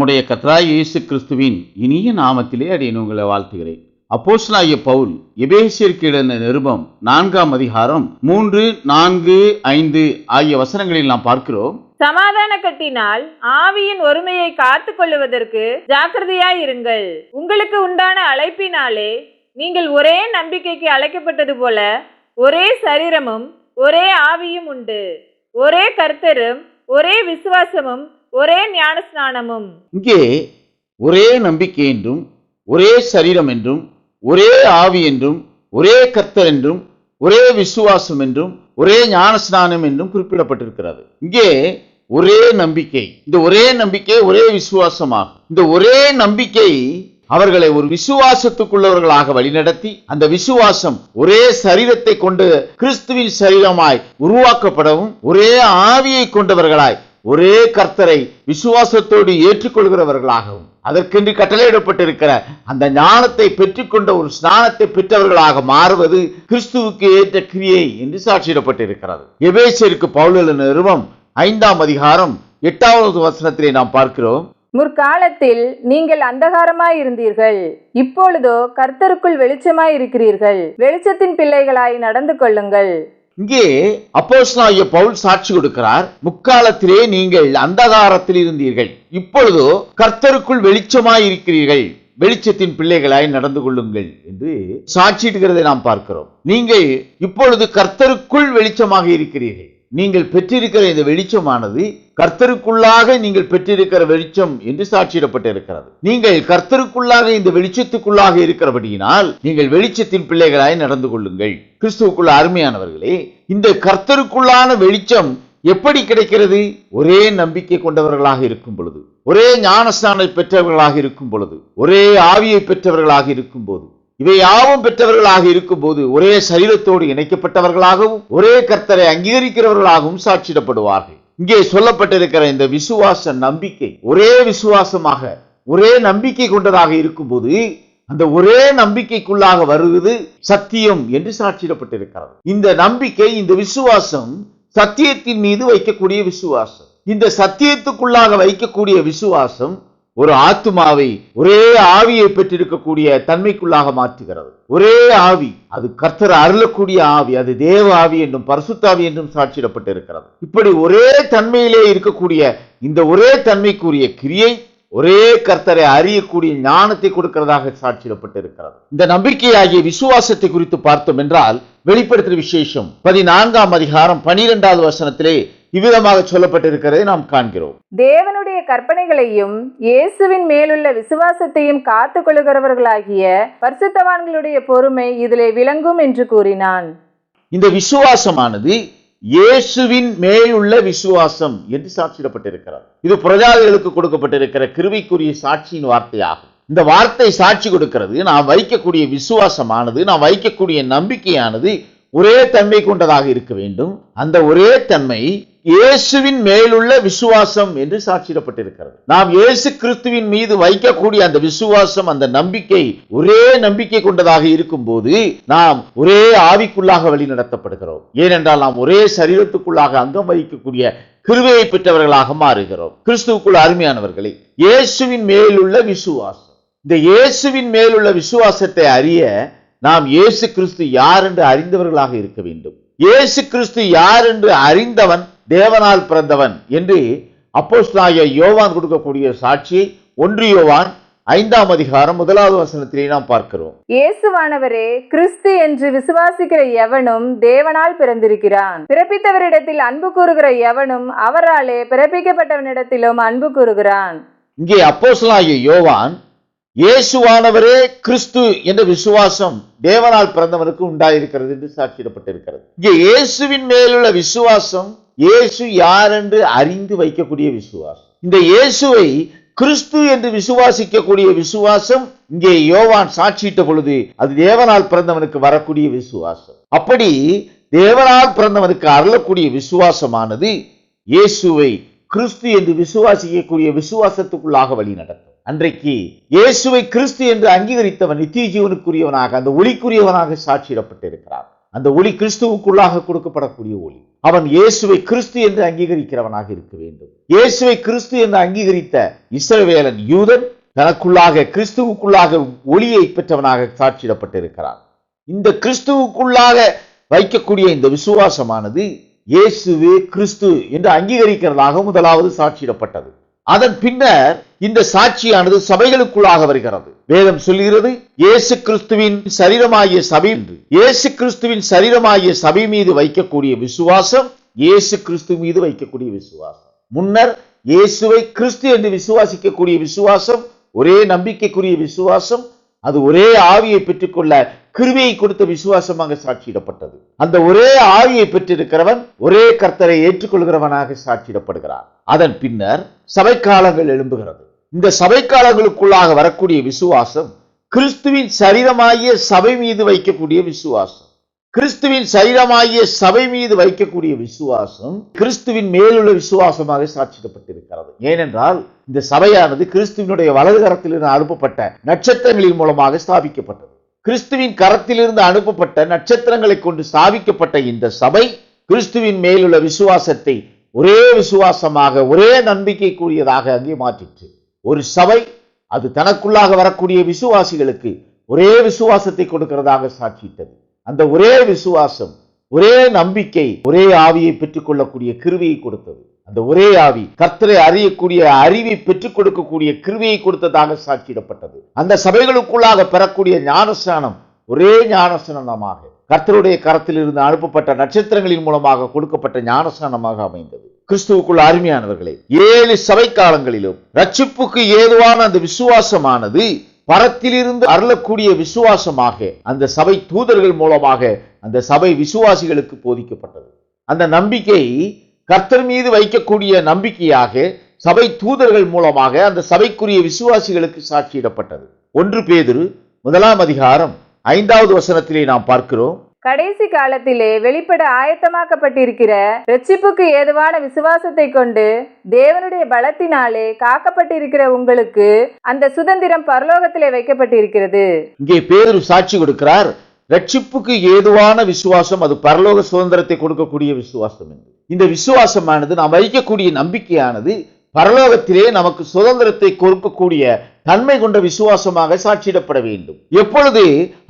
நம்முடைய கர்த்தராகிய இயேசு கிறிஸ்துவின் இனிய நாமத்திலே அடியேன் உங்களை வாழ்த்துகிறேன். அப்போஸ்தலனாகிய பவுல் எபேசியருக்கு எழுதின நிருபம் 4ஆம் அதிகாரம் 3, 4, 5 ஆகிய வசனங்களில் நாம் பார்க்கிறோம். சமாதான கட்டினால் ஆவியின் ஒருமையை காத்துக் கொள்ளுவதற்கு ஜாக்கிரதையாயிருங்கள். உங்களுக்கு உண்டான அழைப்பினாலே நீங்கள் ஒரே நம்பிக்கைக்கு அழைக்கப்பட்டது போல ஒரே சரீரமும் ஒரே ஆவியும் உண்டு. ஒரே கர்த்தரும் ஒரே விசுவாசமும் ஒரே ஞானஸ்நானமும். இங்கே ஒரே நம்பிக்கை என்றும் ஒரே சரீரம் என்றும் ஒரே ஆவி என்றும் ஒரே கர்த்தர் என்றும் ஒரே விசுவாசம் என்றும் ஒரே ஞானஸ்நானம் என்றும் குறிப்பிடப்பட்டிருக்கிறது. இங்கே ஒரே நம்பிக்கை, இந்த ஒரே நம்பிக்கை ஒரே விசுவாசமாகும். இந்த ஒரே நம்பிக்கை அவர்களை ஒரு விசுவாசத்துக்குள்ளவர்களாக வழிநடத்தி, அந்த விசுவாசம் ஒரே சரீரத்தை கொண்டு கிறிஸ்துவின் சரீரமாய் உருவாக்கப்படவும், ஒரே ஆவியை கொண்டவர்களாய் ஒரே கர்த்தரை விசுவாசத்தோடு ஏற்றுக்கொள்கிறவர்களாகவும், அதற்கென்று கட்டளையிடப்பட்டிருக்கிற அந்த ஞானத்தை பெற்றுக்கொண்ட ஒரு ஸ்நானத்தை பெற்றவர்களாக மாறுவது கிறிஸ்துவுக்கு ஏற்ற கிரியை என்று சாட்சியிடப்பட்டிருக்கிறது. எபேசியருக்கு பவுல் எழுதின நிருபம் 5ஆம் அதிகாரம் 8வது வசனத்திலே நாம் பார்க்கிறோம். முற்காலத்தில் நீங்கள் அந்தகாரமாயிருந்தீர்கள், இப்பொழுதோ கர்த்தருக்குள் வெளிச்சமாயிருக்கிறீர்கள். வெளிச்சத்தின் பிள்ளைகளாய் நடந்து கொள்ளுங்கள். இங்கே அப்போஸ்தலனாகிய பவுல் சாட்சி கொடுக்கிறார். முற்காலத்திலே நீங்கள் அந்தகாரத்தில் இருந்தீர்கள், இப்பொழுதோ கர்த்தருக்குள் வெளிச்சமாய் இருக்கிறீர்கள், வெளிச்சத்தின் பிள்ளைகளாய் நடந்து கொள்ளுங்கள் என்று சாட்சியிடுகிறதை நாம் பார்க்கிறோம். நீங்கள் இப்பொழுது கர்த்தருக்குள் வெளிச்சமாக இருக்கிறீர்கள். நீங்கள் பெற்றிருக்கிற இந்த வெளிச்சமானது கர்த்தருக்குள்ளாக நீங்கள் பெற்றிருக்கிற வெளிச்சம் என்று சாட்சியிடப்பட்டிருக்கிறது. நீங்கள் கர்த்தருக்குள்ளாக இந்த வெளிச்சத்துக்குள்ளாக இருக்கிறபடியினால் நீங்கள் வெளிச்சத்தின் பிள்ளைகளாய் நடந்து கொள்ளுங்கள். கிறிஸ்துவுக்குள்ள அருமையானவர்களே, இந்த கர்த்தருக்குள்ளான வெளிச்சம் எப்படி கிடைக்கிறது? ஒரே நம்பிக்கை கொண்டவர்களாக இருக்கும் பொழுது, ஒரே ஞானஸ்நானம் பெற்றவர்களாக இருக்கும் பொழுது, ஒரே ஆவியை பெற்றவர்களாக இருக்கும் போது, இவை யாவும் பெற்றவர்களாக இருக்கும் போது ஒரே சரீரத்தோடு இணைக்கப்பட்டவர்களாகவும் ஒரே கர்த்தரை அங்கீகரிக்கிறவர்களாகவும் சாட்சியிடப்படுவார்கள். இங்கே சொல்லப்பட்டிருக்கிற இந்த விசுவாச நம்பிக்கை ஒரே விசுவாசமாக ஒரே நம்பிக்கை கொண்டதாக இருக்கும்போது அந்த ஒரே நம்பிக்கைக்குள்ளாக வருவது சத்தியம் என்று சாட்சியிடப்பட்டிருக்கிறது. இந்த நம்பிக்கை, இந்த விசுவாசம் சத்தியத்தின் மீது வைக்கக்கூடிய விசுவாசம். இந்த சத்தியத்துக்குள்ளாக வைக்கக்கூடிய விசுவாசம் ஒரு ஆத்துமாவை ஒரே ஆவியை பெற்றிருக்கக்கூடிய தன்மைக்குள்ளாக மாற்றுகிறது. ஒரே ஆவி, அது கர்த்தர் அருளக்கூடிய ஆவி, அது தேவ ஆவி என்றும் பரிசுத்த ஆவி என்றும் சாட்சியிடப்பட்டிருக்கிறது. இப்படி ஒரே தன்மையிலே இருக்கக்கூடிய இந்த ஒரே தன்மைக்குரிய கிரியை ஒரே கர்த்தரை அறியக்கூடிய ஞானத்தை கொடுக்கிறதாக சாட்சியிடப்பட்டிருக்கிறது. இந்த நம்பிக்கையாகிய விசுவாசத்தை குறித்து பார்த்தோம் என்றால், வெளிப்படுத்தின விசேஷம் 14ஆம் அதிகாரம் 12வது வசனத்திலே இவ்விதமாக சொல்லப்பட்டிருக்கிறதை நாம் காண்கிறோம். தேவனுடைய கற்பனைகளையும் இயேசுவின் மேலுள்ள விசுவாசத்தையும் காத்துக் கொள்ளுகிறவர்களாகிய பரிசுத்தவான்களுடைய பொறுமை இதிலே விளங்கும் என்று கூறினான். இந்த விசுவாசமானது இயேசுவின் மேலுள்ள விசுவாசம் என்று சாட்சியிடப்பட்டிருக்கிறது. இது பிரஜாதிகளுக்கு கொடுக்கப்பட்டிருக்கிற கிருபைக்குரிய சாட்சியின் வார்த்தையாகும். இந்த வார்த்தை சாட்சி கொடுக்கிறது, நாம் வைக்கக்கூடிய விசுவாசமானது, நாம் வைக்கக்கூடிய நம்பிக்கையானது ஒரே தன்மை கொண்டதாக இருக்க வேண்டும். அந்த ஒரே தன்மை இயேசுவின் மேலுள்ள விசுவாசம் என்று சாட்சியிடப்பட்டிருக்கிறது. நாம் இயேசு கிறிஸ்துவின் மீது வைக்கக்கூடிய அந்த விசுவாசம், அந்த நம்பிக்கை ஒரே நம்பிக்கை கொண்டதாக இருக்கும் போது நாம் ஒரே ஆவிக்குள்ளாக வழி நடத்தப்படுகிறோம். ஏனென்றால் நாம் ஒரே சரீரத்துக்குள்ளாக அங்கம் வகிக்கக்கூடிய கிருபையை பெற்றவர்களாக மாறுகிறோம். கிறிஸ்துவுக்குள் அருமையானவர்களே, இயேசுவின் மேலுள்ள விசுவாசம், இந்த இயேசுவின் மேலுள்ள விசுவாசத்தை அறிய நாம் இயேசு கிறிஸ்து யார் என்று அறிந்தவர்களாக இருக்க வேண்டும். இயேசு கிறிஸ்து யார் என்று அறிந்தவன் தேவனால் பிறந்தவன் என்று அப்போஸ்தலனாகிய யோவான் கொடுக்கக்கூடிய சாட்சியை 1 யோவான் 5ஆம் அதிகாரம் 1வது வசனத்திலே நாம் பார்க்கிறோம். இயேசுவானவரே கிறிஸ்து என்று விசுவாசிக்கிற எவனும் தேவனால் பிறந்திருக்கிறான். பிறப்பித்தவரிடத்தில் அன்பு கூறுகிற எவனும் அவராலே பிறப்பிக்கப்பட்டவனிடத்திலும் அன்பு கூறுகிறான். இங்கே அப்போஸ்தலனாகிய யோவான் இயேசுவானவரே கிறிஸ்து என்ற விசுவாசம் தேவனால் பிறந்தவனுக்கு உண்டாயிருக்கிறது என்று சாட்சியிடப்பட்டிருக்கிறது. இங்கே இயேசுவின் மேலுள்ள விசுவாசம் இயேசு யார் என்று அறிந்து வைக்கக்கூடிய விசுவாசம். இந்த இயேசுவை கிறிஸ்து என்று விசுவாசிக்கக்கூடிய விசுவாசம் இங்கே யோவான் சாட்சியிட்ட பொழுது அது தேவனால் பிறந்தவனுக்கு வரக்கூடிய விசுவாசம். அப்படி தேவனால் பிறந்தவனுக்கு அருளக்கூடிய விசுவாசமானது இயேசுவை கிறிஸ்து என்று விசுவாசிக்கக்கூடிய விசுவாசத்துக்குள்ளாக வழி நடத்தும். அன்றைக்கு இயேசுவை கிறிஸ்து என்று அங்கீகரித்தவன் நித்திய ஜீவனுக்குரியவனாக, அந்த ஒளிக்குரியவனாக சாட்சியிடப்பட்டிருக்கிறார். அந்த ஒளி கிறிஸ்துவுக்குள்ளாக கொடுக்கப்படக்கூடிய ஒளி. அவன் இயேசுவை கிறிஸ்து என்று அங்கீகரிக்கிறவனாக இருக்க வேண்டும். இயேசுவை கிறிஸ்து என்று அங்கீகரித்த இஸ்ரவேலன் யூதன் தனக்குள்ளாக கிறிஸ்துவுக்குள்ளாக ஒளியை பெற்றவனாக சாட்சியிடப்பட்டிருக்கிறான். இந்த கிறிஸ்துவுக்குள்ளாக வைக்கக்கூடிய இந்த விசுவாசமானது இயேசுவே கிறிஸ்து என்று அங்கீகரிக்கிறதாக முதலாவது சாட்சியிடப்பட்டது. அதன் பின்னர் இந்த சாட்சியானது சபைகளுக்குள்ளாக வருகிறது. வேதம் சொல்கிறது இயேசு கிறிஸ்துவின் சரீரமாகிய சபை என்று. இயேசு கிறிஸ்துவின் சரீரமாகிய சபை மீது வைக்கக்கூடிய விசுவாசம் இயேசு கிறிஸ்து மீது வைக்கக்கூடிய விசுவாசம். முன்னர் இயேசுவை கிறிஸ்து என்று விசுவாசிக்கக்கூடிய விசுவாசம் ஒரே நம்பிக்கைக்குரிய விசுவாசம். அது ஒரே ஆவியை பெற்றுக்கொள்ள கிருபையை கொடுத்த விசுவாசமாக சாட்சியிடப்பட்டது. அந்த ஒரே ஆவியை பெற்றிருக்கிறவன் ஒரே கர்த்தரை ஏற்றுக்கொள்கிறவனாக சாட்சியிடப்படுகிறான். அதன் பின்னர் சபைக்காலங்கள் எழும்புகிறது. இந்த சபைக்காலங்களுக்குள்ளாக வரக்கூடிய விசுவாசம் கிறிஸ்துவின் சரீரமாகிய சபை மீது வைக்கக்கூடிய விசுவாசம். கிறிஸ்துவின் சரீரமாகிய சபை மீது வைக்கக்கூடிய விசுவாசம் கிறிஸ்துவின் மேலுள்ள விசுவாசமாக சாட்சியிடப்பட்டிருக்கிறது. ஏனென்றால் இந்த சபையானது கிறிஸ்துவினுடைய வலது கரத்திலிருந்து அனுப்பப்பட்ட நட்சத்திரங்களின் மூலமாக ஸ்தாபிக்கப்பட்டது. கிறிஸ்துவின் கரத்திலிருந்து அனுப்பப்பட்ட நட்சத்திரங்களை கொண்டு ஸ்தாபிக்கப்பட்ட இந்த சபை கிறிஸ்துவின் மேலுள்ள விசுவாசத்தை ஒரே விசுவாசமாக ஒரே நம்பிக்கைக்குரியதாக அங்கே மாற்றிற்று. ஒரு சபை அது தனக்குள்ளாக வரக்கூடிய விசுவாசிகளுக்கு ஒரே விசுவாசத்தை கொடுக்கிறதாக சாட்சியிட்டது. அந்த ஒரே விசுவாசம் ஒரே நம்பிக்கை ஒரே ஆவியை பெற்றுக் கொள்ளக்கூடிய கிருபையை கொடுத்தது. அந்த ஒரே ஆவி கர்த்தரை அறியக்கூடிய அறிவை பெற்றுக் கொடுக்கக்கூடிய கிருபையை கொடுத்ததாக சாட்சியிடப்பட்டது. அந்த சபைகளுக்குள்ளாக பெறக்கூடிய ஞானஸ்நானம் ஒரே ஞானஸ்நானமாக கர்த்தருடைய கரத்தில் இருந்து அனுப்பப்பட்ட நட்சத்திரங்களின் மூலமாக கொடுக்கப்பட்ட ஞானஸ்நானமாக அமைந்தது. கிறிஸ்துவுக்குள் அருமையானவர்களே, 7 சபை காலங்களிலும் ரட்சிப்புக்கு ஏதுவான அந்த விசுவாசமானது பரத்திலிருந்து அருளக்கூடிய விசுவாசமாக அந்த சபை தூதர்கள் மூலமாக அந்த சபை விசுவாசிகளுக்கு போதிக்கப்பட்டது. அந்த நம்பிக்கை கர்த்தர் மீது வைக்கக்கூடிய நம்பிக்கையாக சபை தூதர்கள் மூலமாக அந்த சபைக்குரிய விசுவாசிகளுக்கு சாட்சியிடப்பட்டது. 1 பேதுரு 1ஆம் அதிகாரம் 5வது வசனத்திலே நாம் பார்க்கிறோம், கடைசி காலத்திலே வெளிப்பட ஆயத்தமாக்கப்பட்டிருக்கிற இரட்சிப்புக்கு ஏதுவான விசுவாசத்தை கொண்டு தேவனுடைய பலத்தினாலே காக்கப்பட்டிருக்கிற உங்களுக்கு அந்த சுதந்திரம் பரலோகத்திலே வைக்கப்பட்டிருக்கிறது. இங்கே பேதுரு சாட்சி கொடுக்கிறார். இரட்சிப்புக்கு ஏதுவான விசுவாசம் அது பரலோக சுதந்திரத்தை கொடுக்கக்கூடிய விசுவாசம் என்று. இந்த விசுவாசமானது நாம் வைக்கக்கூடிய நம்பிக்கையானது பரலோகத்திலே நமக்கு சுதந்திரத்தை கொடுக்கக்கூடிய தன்மை கொண்ட விசுவாசமாக சாட்சியிடப்பட வேண்டும். எப்பொழுது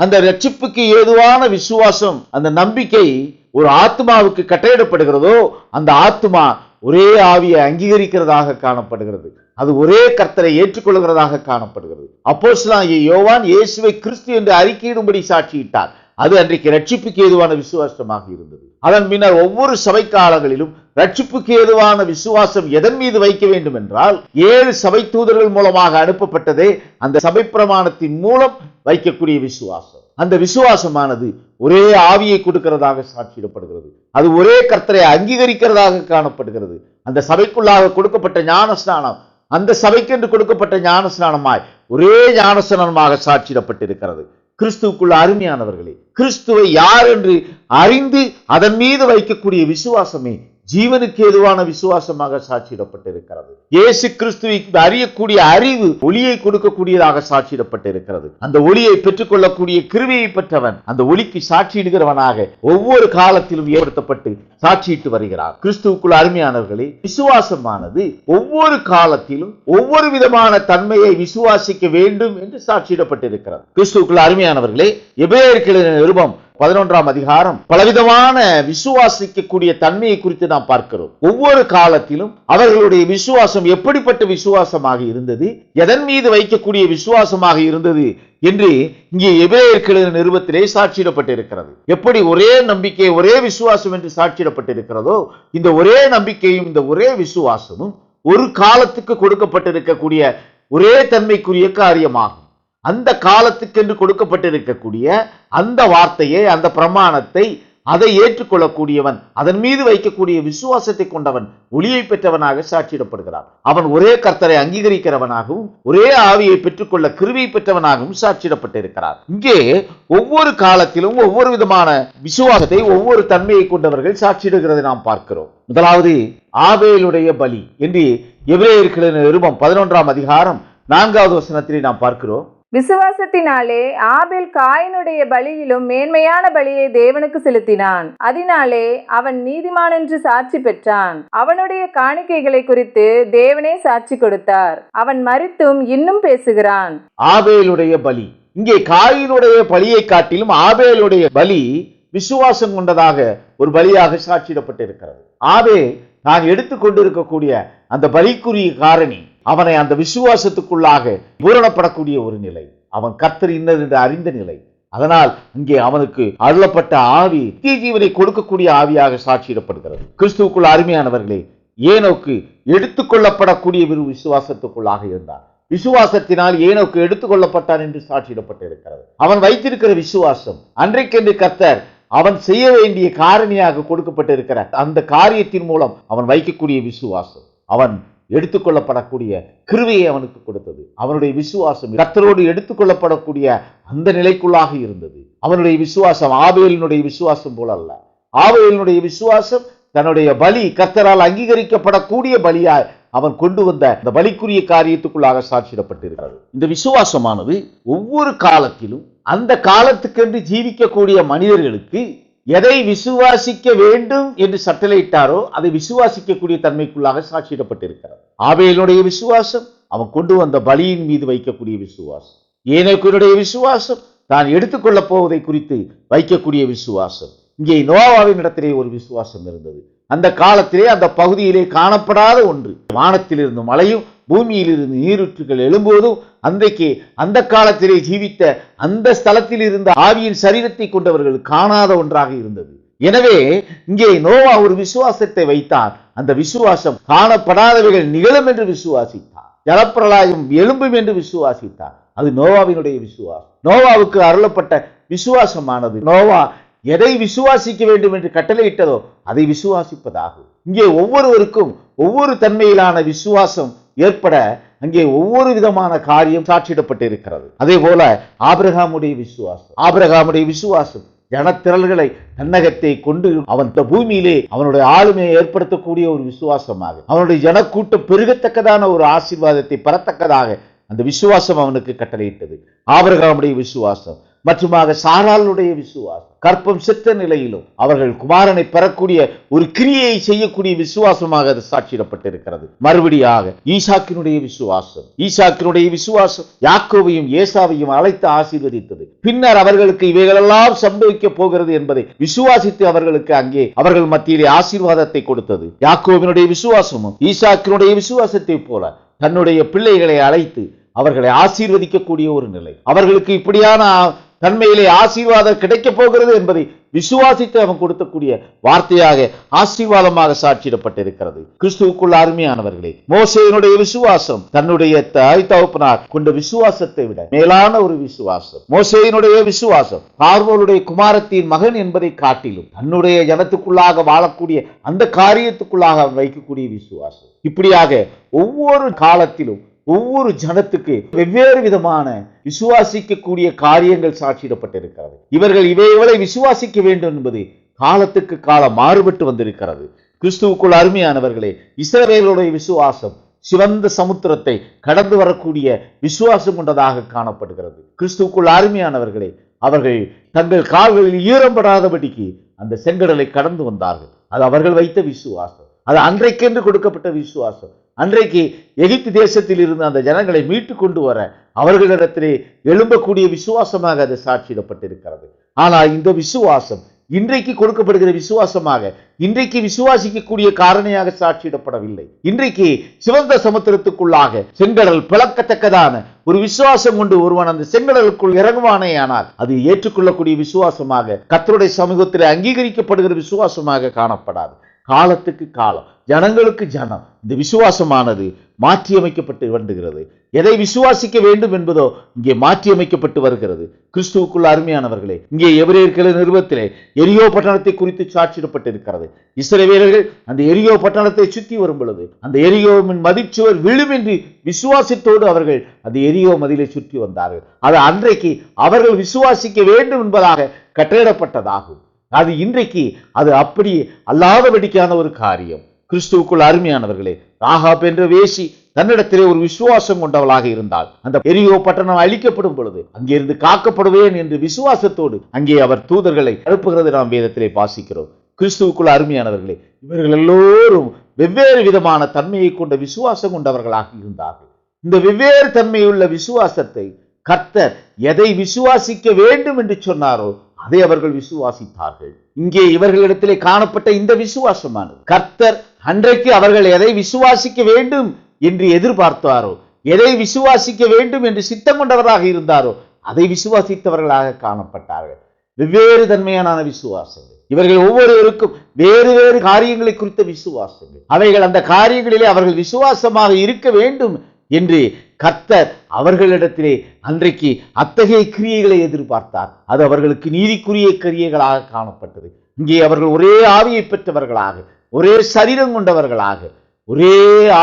அந்த இரட்சிப்புக்கு ஏதுவான விசுவாசம் அந்த நம்பிக்கை ஒரு ஆத்மாவுக்கு கட்டளையிடப்படுகிறதோ அந்த ஆத்மா ஒரே ஆவியை அங்கீகரிக்கிறதாக காணப்படுகிறது. அது ஒரே கர்த்தரை ஏற்றுக்கொள்கிறதாக காணப்படுகிறது. அப்போஸ்தலனாகிய யோவான் இயேசுவை கிறிஸ்து என்று அறிக்கையிடும்படி சாட்சியிட்டார். அது அன்றைக்கு ரட்சிப்புக்கு ஏதுவான விசுவாசமாக இருந்தது. அதன் பின்னர் ஒவ்வொரு சபை காலங்களிலும் ரட்சிப்புக்கு ஏதுவான விசுவாசம் எதன் மீது வைக்க வேண்டும் என்றால் 7 சபை தூதர்கள் மூலமாக அனுப்பப்பட்டதே அந்த சபை பிரமாணத்தின் மூலம் வைக்கக்கூடிய விசுவாசம். அந்த விசுவாசமானது ஒரே ஆவியை கொடுக்கிறதாக சாட்சியிடப்படுகிறது. அது ஒரே கர்த்தரை அங்கீகரிக்கிறதாக காணப்படுகிறது. அந்த சபைக்குள்ளாக கொடுக்கப்பட்ட ஞானஸ்நானம் அந்த சபைக்கென்று கொடுக்கப்பட்ட ஞானஸ்நானமாய் ஒரே ஞானஸ்நானமாக சாட்சியிடப்பட்டிருக்கிறது. கிறிஸ்துவுக்குள்ள அருமையானவர்களே, கிறிஸ்துவை யார் என்று அறிந்து அதன் மீது வைக்கக்கூடிய விசுவாசமே ஜீவனுக்கு ஏதுவான விசுவாசமாக சாட்சியிடப்பட்டிருக்கிறது. இயேசு கிறிஸ்துவை அறியக்கூடிய அறிவு ஒளியை கொடுக்கக்கூடியதாக சாட்சியிடப்பட்டிருக்கிறது. அந்த ஒளியை பெற்றுக்கொள்ளக்கூடிய கிருபையை பெற்றவன் அந்த ஒளிக்கு சாட்சியிடுகிறவனாக ஒவ்வொரு காலத்திலும் ஏற்படுத்தப்பட்டு சாட்சியிட்டு வருகிறார். கிறிஸ்துவுக்குள் அருமையானவர்களே, விசுவாசமானது ஒவ்வொரு காலத்திலும் ஒவ்வொரு விதமான தன்மையை விசுவாசிக்க வேண்டும் என்று சாட்சியிடப்பட்டிருக்கிறது. கிறிஸ்துவுக்குள் அருமையானவர்களே, எபிரேயர் நிருபம் 11ஆம் அதிகாரம் பலவிதமான விசுவாசிக்கக்கூடிய தன்மையை குறித்து நாம் பார்க்கிறோம். ஒவ்வொரு காலத்திலும் அவர்களுடைய விசுவாசம் எப்படிப்பட்ட விசுவாசமாக இருந்தது, எதன் மீது வைக்கக்கூடிய விசுவாசமாக இருந்தது என்று இங்கே எபிரேயர் நிருபத்திலே சாட்சியிடப்பட்டிருக்கிறது. எப்படி ஒரே நம்பிக்கை ஒரே விசுவாசம் என்று சாட்சியிடப்பட்டிருக்கிறதோ இந்த ஒரே நம்பிக்கையும் இந்த ஒரே விசுவாசமும் ஒரு காலத்துக்கு கொடுக்கப்பட்டிருக்கக்கூடிய ஒரே தன்மைக்குரிய காரியமாகும். அந்த காலத்துக்கென்று கொடுக்கப்பட்டிருக்கக்கூடிய அந்த வார்த்தையை அந்த பிரமாணத்தை அதை ஏற்றுக்கொள்ளக்கூடியவன் அதன் மீது வைக்கக்கூடிய விசுவாசத்தை கொண்டவன் ஒளியை பெற்றவனாக சாட்சியிடப்படுகிறான். அவன் ஒரே கர்த்தரை அங்கீகரிக்கிறவனாகவும் ஒரே ஆவியை பெற்றுக்கொள்ள கிருபை பெற்றவனாகவும் சாட்சியிடப்பட்டிருக்கிறார். இங்கே ஒவ்வொரு காலத்திலும் ஒவ்வொரு விதமான விசுவாசத்தை ஒவ்வொரு தன்மையை கொண்டவர்கள் சாட்சியிடுகிறதை நாம் பார்க்கிறோம். முதலாவது ஆபேலுடைய பலி என்று எபிரேயர் நிருபம் 11ஆம் அதிகாரம் 4வது வசனத்திலே நாம் பார்க்கிறோம். விசுவாசத்தினாலே ஆபேல் காயினுடைய பலியிலும் மேன்மையான பலியை தேவனுக்கு செலுத்தினான். அதனாலே அவன் நீதிமான் என்று சாட்சி பெற்றான். அவனுடைய காணிக்கைகளை குறித்து தேவனே சாட்சி கொடுத்தார். அவன் மரித்தும் இன்னும் பேசுகிறான். ஆபேலுடைய பலி, இங்கே காயினுடைய பலியை காட்டிலும் ஆபேலுடைய பலி விசுவாசம் கொண்டதாக ஒரு பலியாக சாட்சியிடப்பட்டிருக்கிறது. ஆபேல் தான் எடுத்துக்கொண்டிருக்கக்கூடிய அந்த பலிக்குரிய காரணி அவனை அந்த விசுவாசத்துக்குள்ளாக பூரணப்படக்கூடிய ஒரு நிலை, அவன் கர்த்தர் இன்னது என்று அறிந்த நிலை. அதனால் இங்கே அவனுக்கு அருளப்பட்ட ஆவி நித்திய ஜீவனை கொடுக்கக்கூடிய ஆவியாக சாட்சியிடப்படுகிறது. கிறிஸ்துவுக்குள் அருமையானவர்களே, ஏனோக்கு எடுத்துக்கொள்ளப்படக்கூடிய ஒரு விசுவாசத்துக்குள்ளாக இருந்தார். விசுவாசத்தினால் ஏனோக்கு எடுத்துக்கொள்ளப்பட்டான் என்று சாட்சியிடப்பட்டிருக்கிறது. அவன் வைத்திருக்கிற விசுவாசம் அன்றைக்கென்று கர்த்தர் அவன் செய்ய வேண்டிய காரணியாக கொடுக்கப்பட்டிருக்கிற அந்த காரியத்தின் மூலம் அவன் வைக்கக்கூடிய விசுவாசம், அவன் எடுத்துக்கொள்ளப்படக்கூடிய கிருபையை அவனுக்கு கொடுத்தது. அவனுடைய விசுவாசம் கர்த்தரோடு எடுத்துக்கொள்ளப்படக்கூடிய அந்த நிலைக்குள்ளாக இருந்தது. அவனுடைய விசுவாசம் ஆபேலினுடைய விசுவாசம் போல அல்ல. ஆபேலினுடைய விசுவாசம் தன்னுடைய பலி கர்த்தரால் அங்கீகரிக்கப்படக்கூடிய பலியாய் அவன் கொண்டு வந்த அந்த பலிக்குரிய காரியத்துக்குள்ளாக சாட்சியிடப்பட்டிருக்கிறது. இந்த விசுவாசமானது ஒவ்வொரு காலத்திலும் அந்த காலத்துக்கென்று ஜீவிக்கக்கூடிய மனிதர்களுக்கு எதை விசுவாசிக்க வேண்டும் என்று சட்டளையிட்டாரோ அதை விசுவாசிக்கக்கூடிய தன்மைக்குள்ளாக சாட்சியிடப்பட்டிருக்கிறது. ஆபேலுடைய விசுவாசம் அவன் கொண்டு வந்த பலியின் மீது வைக்கக்கூடிய விசுவாசம். ஏனோக்குடைய விசுவாசம் தான் எடுத்துக்கொள்ளப் போவதை குறித்து வைக்கக்கூடிய விசுவாசம். இங்கே நோவாவின் இடத்திலே ஒரு விசுவாசம் இருந்தது. அந்த காலத்திலே அந்த பகுதியிலே காணப்படாத ஒன்று, வானத்திலிருந்து மழையும் பூமியிலிருந்து நீரூற்றுகள் எழும்போதும் அன்றைக்கு அந்த காலத்திலே ஜீவித்த அந்த ஸ்தலத்தில் இருந்த ஆவியின் சரீரத்தை கொண்டவர்கள் காணாத ஒன்றாக இருந்தது. எனவே இங்கே நோவா ஒரு விசுவாசத்தை வைத்தார். அந்த விசுவாசம் காணப்படாதவைகள் நிகழும் என்று விசுவாசித்தார். ஜலப்பிரளயம் எழும்பும் என்று விசுவாசித்தார். அது நோவாவினுடைய விசுவாசம். நோவாவுக்கு அருளப்பட்ட விசுவாசமானது நோவா எதை விசுவாசிக்க வேண்டும் என்று கட்டளையிட்டதோ அதை விசுவாசிப்பதாகும். இங்கே ஒவ்வொருவருக்கும் ஒவ்வொரு தன்மையிலான விசுவாசம் ஏற்பட அங்கே ஒவ்வொரு விதமான காரியம் சாட்சியிடப்பட்டிருக்கிறது. அதே போல ஆபிரகாமுடைய விசுவாசம் ஜனத்திரள்களை தன்னகத்தை கொண்டு அவன் பூமியிலே அவனுடைய ஆளுமையை ஏற்படுத்தக்கூடிய ஒரு விசுவாசமாக, அவனுடைய ஜனக்கூட்டம் பெருகத்தக்கதான ஒரு ஆசீர்வாதத்தை பெறத்தக்கதாக அந்த விசுவாசம் அவனுக்கு கட்டளையிட்டது. ஆபிரகாமுடைய விசுவாசம் மற்றுமாக சாராளுடைய விசுவாசம் கற்பம் செத்த நிலையிலும் அவர்கள் குமாரனை பெறக்கூடிய ஒரு கிரியையை செய்யக்கூடிய விசுவாசமாக அது சாட்சியிடப்பட்டிருக்கிறது. மறுபடியாக ஈசாக்கினுடைய விசுவாசம் யாக்கோபையும் ஏசாவையும் அழைத்து ஆசீர்வதித்தது. பின்னர் அவர்களுக்கு இவைகளெல்லாம் சம்பவிக்க போகிறது என்பதை விசுவாசித்து அவர்களுக்கு அங்கே அவர்கள் மத்தியிலே ஆசீர்வாதத்தை கொடுத்தது. யாக்கோபினுடைய விசுவாசமும் ஈசாக்கினுடைய விசுவாசத்தை போல தன்னுடைய பிள்ளைகளை அழைத்து அவர்களை ஆசீர்வதிக்கக்கூடிய ஒரு நிலை, அவர்களுக்கு இப்படியான தன்மையிலே ஆசீர்வாதம் கிடைக்கப் போகிறது என்பதை விசுவாசித்து அவன் கொடுக்கக்கூடிய வார்த்தையாக ஆசீர்வாதமாக சாட்சியிடப்பட்டிருக்கிறது. கிறிஸ்துவுக்குள் அருமையானவர்களே, மோசேயினுடைய விசுவாசம் தன்னுடைய தாய் தகப்பனார் கொண்ட விசுவாசத்தை விட மேலான ஒரு விசுவாசம். மோசேயினுடைய விசுவாசம் பார்வோனுடைய குமாரத்தின் மகன் என்பதை காட்டிலும் தன்னுடைய ஜனத்துக்குள்ளாக வாழக்கூடிய அந்த காரியத்துக்குள்ளாக அவன் வைக்கக்கூடிய விசுவாசம். இப்படியாக ஒவ்வொரு காலத்திலும் ஒவ்வொரு ஜனத்துக்கு வெவ்வேறு விதமான விசுவாசிக்கக்கூடிய காரியங்கள் சாட்சியிடப்பட்டிருக்கிறது. இவர்கள் இவைகளை விசுவாசிக்க வேண்டும் என்பது காலத்துக்கு காலம் மாறுபட்டு வந்திருக்கிறது. கிறிஸ்துவுக்குள் அருமையானவர்களே, இஸ்ரவேலுடைய விசுவாசம் சிவந்த சமுத்திரத்தை கடந்து வரக்கூடிய விசுவாசம் கொண்டதாக காணப்படுகிறது. கிறிஸ்துவுக்குள் அருமையானவர்களே, அவர்கள் தங்கள் கால்களில் ஈரம்படாதபடிக்கு அந்த செங்கடலை கடந்து வந்தார்கள். அது அவர்கள் வைத்த விசுவாசம். அது அன்றைக்கென்று கொடுக்கப்பட்ட விசுவாசம். அன்றைக்கு எகிப்து தேசத்தில் இருந்து அந்த ஜனங்களை மீட்டு கொண்டு வர அவர்களிடத்திலே எழும்பக்கூடிய விசுவாசமாக அது சாட்சியிடப்பட்டிருக்கிறது. ஆனால் இந்த விசுவாசம் இன்றைக்கு கொடுக்கப்படுகிற விசுவாசமாக இன்றைக்கு விசுவாசிக்கக்கூடிய காரணியாக சாட்சியிடப்படவில்லை. இன்றைக்கு சிவந்த சமுத்திரத்துக்குள்ளாக செங்கடல் பிளக்கத்தக்கதான ஒரு விசுவாசம் கொண்டு ஒருவன் அந்த செங்கடலுக்குள் இறங்குவானே ஆனால் அது ஏற்றுக்கொள்ளக்கூடிய விசுவாசமாக கர்த்தருடைய சமூகத்தில் அங்கீகரிக்கப்படுகிற விசுவாசமாக காணப்படாது. காலத்துக்கு காலம், ஜனங்களுக்கு ஜனம் இந்த விசுவாசமானது மாற்றியமைக்கப்பட்டு வருகிறது. எதை விசுவாசிக்க வேண்டும் என்பதோ இங்கே மாற்றியமைக்கப்பட்டு வருகிறது. கிறிஸ்துவுக்குள்ள அருமையானவர்களே, இங்கே எபிரேயர் நிருபத்திலே எரியோ பட்டணத்தை குறித்து சாட்சியிடப்பட்டிருக்கிறது. இஸ்ரவேலர்கள் அந்த எரியோ பட்டணத்தை சுற்றி வரும் பொழுது அந்த எரியோவின் மதிச்சுவர் விழும் என்று விசுவாசத்தோடு அவர்கள் அந்த எரியோ மதிலை சுற்றி வந்தார்கள். அது அன்றைக்கு அவர்கள் விசுவாசிக்க வேண்டும் என்பதாக கட்டளையிடப்பட்டதாகும். அது இன்றைக்கு அது அப்படி அல்லாதபடிக்கான ஒரு காரியம். கிறிஸ்துவுக்குள் அருமையானவர்களே, ராகாப் என்ற வேசி தன்னிடத்திலே ஒரு விசுவாசம் கொண்டவளாக இருந்தால், அந்த எரிகோ பட்டணம் அழிக்கப்படும் பொழுது அங்கிருந்து காக்கப்படுவேன் என்று விசுவாசத்தோடு அங்கே அவர் தூதர்களை அனுப்புகிறது நாம் வேதத்திலே வாசிக்கிறோம். கிறிஸ்துவுக்குள் அருமையானவர்களே, இவர்கள் எல்லோரும் வெவ்வேறு விதமான தன்மையை கொண்ட விசுவாசம் கொண்டவர்களாக இருந்தார்கள். இந்த வெவ்வேறு தன்மையுள்ள விசுவாசத்தை கர்த்தர் எதை விசுவாசிக்க வேண்டும் என்று சொன்னாரோ அதை அவர்கள் விசுவாசித்தார்கள். இங்கே இவர்களிடத்திலே காணப்பட்ட இந்த விசுவாசமானது கர்த்தர் அன்றைக்கு அவர்கள் எதை விசுவாசிக்க வேண்டும் என்று எதிர்பார்த்தாரோ, எதை விசுவாசிக்க வேண்டும் என்று சித்தம் கொண்டவராக இருந்தாரோ அதை விசுவாசித்தவர்களாக காணப்பட்டார்கள். வெவ்வேறு தன்மையான விசுவாசங்கள், இவர்கள் ஒவ்வொருவருக்கும் வேறு வேறு காரியங்களை குறித்த விசுவாசங்கள், அவைகள் அந்த காரியங்களிலே அவர்கள் விசுவாசமாக இருக்க வேண்டும் என்று கர்த்தர் அவர்களிடத்திலே அன்றைக்கு அத்தகைய கிரியைகளை எதிர்பார்த்தார். அது அவர்களுக்கு நீதிக்குரிய கிரியைகளாக காணப்பட்டது. இங்கே அவர்கள் ஒரே ஆவியை பெற்றவர்களாக, ஒரே சரீரம் கொண்டவர்களாக, ஒரே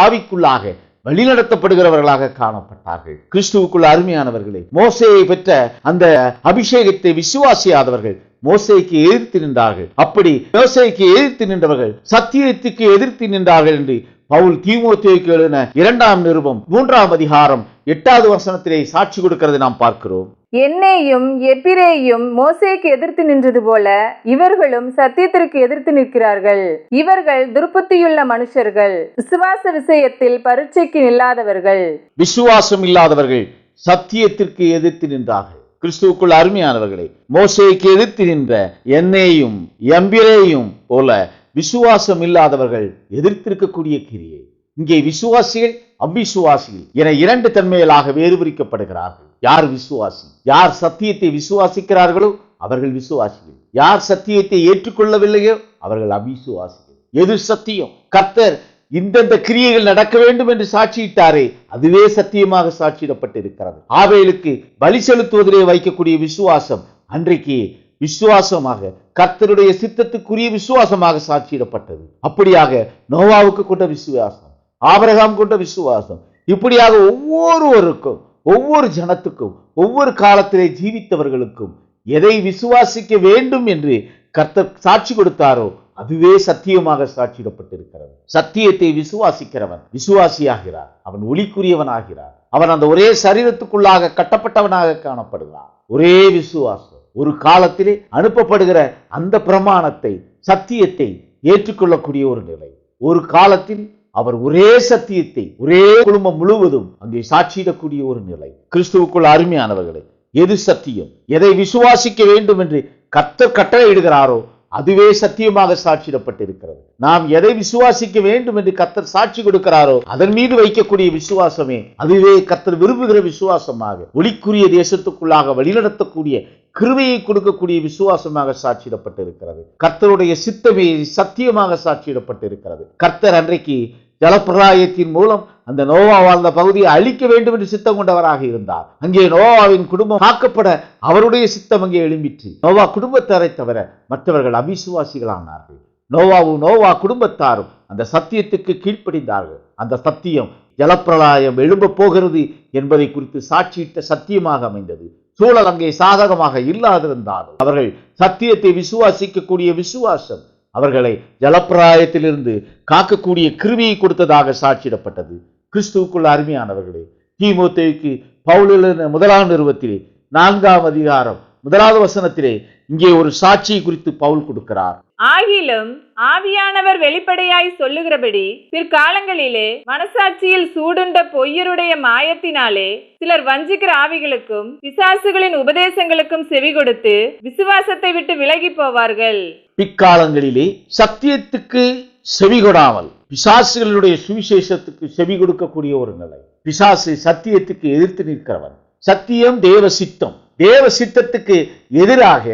ஆவிக்குள்ளாக வழிநடத்தப்படுகிறவர்களாக காணப்பட்டார்கள். கிறிஸ்துவுக்குள் அருமையானவர்களே, மோசேயை பெற்ற அந்த அபிஷேகத்தை விசுவாசியாதவர்கள் மோசேக்கு எதிர்த்து நின்றார்கள். அப்படி மோசேக்கு எதிர்த்து நின்றவர்கள் சத்தியத்துக்கு எதிர்த்து நின்றார்கள் என்று பவுல் தீமோத்தேயுக்கு எழுதின 2 நிருபம் 3 அதிகாரம் 8வது வசனத்திலே சாட்சி கொடுக்கிறது நாம் பார்க்கிறோம். என்னையும் எப்பிரேயும் மோசேக்கு எதிர்த்து நின்றது போல இவர்களும் சத்தியத்திற்கு எதிர்த்து நிற்கிறார்கள். இவர்கள் துர்ப்புத்தியுள்ள மனுஷர்கள், விசுவாச விஷயத்தில் பரீட்சைக்கு நில்லாதவர்கள். விசுவாசம் இல்லாதவர்கள் சத்தியத்திற்கு எதிர்த்து நின்றார்கள். கிறிஸ்துவுக்குள் அருமையானவர்களே, மோசேக்கு எதிர்த்து நின்ற என்னையும் எம்பிரேயும் போல விசுவாசம் இல்லாதவர்கள் எதிர்த்திருக்கக்கூடிய கிரியை. இங்கே விசுவாசிகள் அவிசுவாசிகள் என 2 தன்மைகளாக வேறுபிரிக்கப்படுகிறார்கள். யார் விசுவாசி? யார் சத்தியத்தை விசுவாசிக்கிறார்களோ அவர்கள் விசுவாசிகள். யார் சத்தியத்தை ஏற்றுக்கொள்ளவில்லையோ அவர்கள் அவிசுவாசிகள். எது சத்தியம்? கர்த்தர் இந்தந்த கிரியைகள் நடக்க வேண்டும் என்று சாட்சியிட்டாரே அதுவே சத்தியமாக சாட்சியிடப்பட்டிருக்கிறது. ஆபேலுக்கு பலி செலுத்துவதிலே வைக்கக்கூடிய விசுவாசம் அன்றைக்கு விசுவாசமாக கர்த்தருடைய சித்தத்துக்குரிய விசுவாசமாக சாட்சியிடப்பட்டது. அப்படியாக நோவாவுக்கு கொண்ட விசுவாசம், ஆபிரகாம் கொண்ட விசுவாசம், இப்படியாக ஒவ்வொருவருக்கும், ஒவ்வொரு ஜனத்துக்கும், ஒவ்வொரு காலத்திலே ஜீவித்தவர்களுக்கும் எதை விசுவாசிக்க வேண்டும் என்று கர்த்தர் சாட்சி கொடுத்தாரோ அதுவே சத்தியமாக சாட்சியிடப்பட்டிருக்கிறது. சத்தியத்தை விசுவாசிக்கிறவன் விசுவாசியாகிறார், அவன் ஒளிக்குரியவனாகிறார், அவன் அந்த ஒரே சரீரத்துக்குள்ளாக கட்டப்பட்டவனாக காணப்படுகிறான். ஒரே விசுவாசம் ஒரு காலத்திலே அனுப்பப்படுகிற அந்த பிரமாணத்தை, சத்தியத்தை ஏற்றுக்கொள்ளக்கூடிய ஒரு நிலை. ஒரு காலத்தில் அவர் ஒரே சத்தியத்தை ஒரே குடும்பம் முழுவதும் அங்கே சாட்சியிடக்கூடிய ஒரு நிலை. கிறிஸ்துவுக்குள் அருமையானவர்களே, எது சத்தியம், எதை விசுவாசிக்க வேண்டும் என்று கர்த்தர் கட்டளையிடுகிறாரோ அதுவே சத்தியமாக சாட்சியிடப்பட்டிருக்கிறது. நாம் எதை விசுவாசிக்க வேண்டும் என்று கர்த்தர் சாட்சி கொடுக்கிறாரோ அதன் மீது வைக்கக்கூடிய விசுவாசமே அதுவே கர்த்தர் விரும்புகிற விசுவாசமாக, ஒளிக்குரிய தேசத்துக்குள்ளாக வழிநடத்தக்கூடிய கிருபையை கொடுக்கக்கூடிய விசுவாசமாக சாட்சியிடப்பட்டிருக்கிறது. கர்த்தருடைய சித்தமே சத்தியமாக சாட்சியிடப்பட்டிருக்கிறது. கர்த்தர் அன்றைக்கு ஜலப்பிரளயத்தின் மூலம் அந்த நோவா வாழ்ந்த பகுதியை அழிக்க வேண்டும் என்று சித்தம் கொண்டவராக இருந்தார். அங்கே நோவாவின் குடும்பம் காக்கப்பட அவருடைய சித்தம் அங்கே எழும்பிற்று. நோவா குடும்பத்தாரை தவிர மற்றவர்கள் அவிசுவாசிகளானார்கள். நோவா குடும்பத்தாரும் அந்த சத்தியத்துக்கு கீழ்ப்படிந்தார்கள். அந்த சத்தியம் ஜலப்பிரளயம் எழும்ப போகிறது என்பதை குறித்து சாட்சியிட்ட சத்தியமாக அமைந்தது. சூழல் அங்கே சாதகமாக இல்லாதிருந்தாலும் அவர்கள் சத்தியத்தை விசுவாசிக்கக்கூடிய விசுவாசம் அவர்களை ஜலப்பிரளயத்திலிருந்து காக்கக்கூடிய கிருபையை கொடுத்ததாக சாட்சியிடப்பட்டது. கிறிஸ்துவுக்குள் அருமையானவர்களே, தீமோத்தேயுக்கு பவுல் எழுதின 1 நிருபத்திலே 4 அதிகாரம் 1வது வசனத்திலே இங்கே ஒரு சாட்சியை குறித்து பவுல் கொடுக்கிறார். ஆகிலும் ஆவியானவர் வெளிப்படையாய் சொல்லுகிறபடி பிற்காலங்களிலே மனசாட்சியில் சூடுண்ட பொய்யருடைய மாயத்தினாலே சிலர் வஞ்சிக்கிற ஆவிகளுக்கும் பிசாசுகளின் உபதேசங்களுக்கும் செவி கொடுத்து விசுவாசத்தை விட்டு விலகி போவார்கள். பிற்காலங்களிலே சத்தியத்துக்கு செவி கொடாமல் பிசாசுகளுடைய சுவிசேஷத்துக்கு செவி கொடுக்கக்கூடிய ஒரு நிலை. பிசாசு சத்தியத்துக்கு எதிர்த்து நிற்கிறவன். சத்தியம் தேவ சித்தம். தேவ சித்தத்துக்கு எதிராக